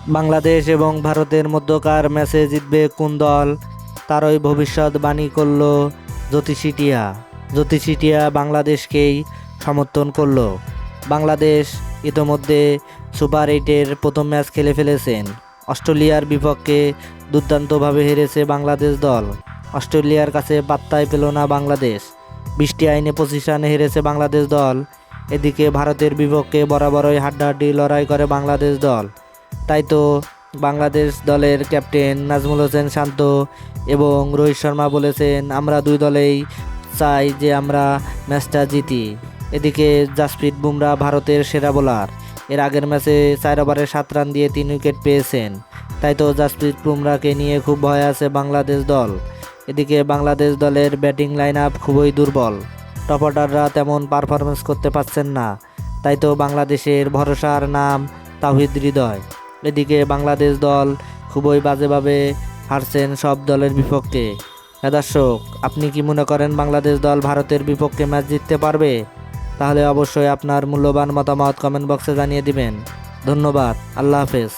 বাংলাদেশ এবং ভারতের মধ্যকার ম্যাচে জিতবে কোন দল, তারই ভবিষ্যৎবাণী করল জ্যোতিষী টিয়া। জ্যোতিষী টিয়া বাংলাদেশকেই সমর্থন করল। বাংলাদেশ ইতোমধ্যে সুপার এইটের প্রথম ম্যাচ খেলে ফেলেছেন। অস্ট্রেলিয়ার বিপক্ষে দুর্দান্তভাবে হেরেছে বাংলাদেশ দল। অস্ট্রেলিয়ার কাছে পাত্তাই পেল না বাংলাদেশ। 20টি আইনে 25 রানে হেরেছে বাংলাদেশ দল। এদিকে ভারতের বিপক্ষে বরাবরই হাড্ডাহাড্ডি লড়াই করে বাংলাদেশ দল। তাই তো বাংলাদেশ দলের ক্যাপ্টেন নাজমুল হোসেন শান্ত এবং রোহিত শর্মা বলেছেন, আমরা দুই দলেই চাই যে আমরা ম্যাচটা জিতি। এদিকে জাসপ্রীত বুমরা ভারতের সেরা বোলার। এর আগের ম্যাচে 4 ওভারে 7 রান দিয়ে 3 উইকেট পেয়েছেন। তাই তো জাসপ্রীত বুমরাকে নিয়ে খুব ভয় আছে বাংলাদেশ দল। এদিকে বাংলাদেশ দলের ব্যাটিং লাইন আপ খুবই দুর্বল। টপ অর্ডাররা তেমন পারফরমেন্স করতে পারছেন না। তাই তো বাংলাদেশের ভরসার নাম তাওহিদ হৃদয়। এদিকে বাংলাদেশ দল খুবই বাজেভাবে হারছেন সব দলের বিপক্ষে। দর্শক, আপনি কি মনে করেন বাংলাদেশ দল ভারতের বিপক্ষে ম্যাচ জিততে পারবে? তাহলে অবশ্যই আপনার মূল্যবান মতামত কমেন্ট বক্সে জানিয়ে দিবেন। ধন্যবাদ। আল্লাহ হাফেজ।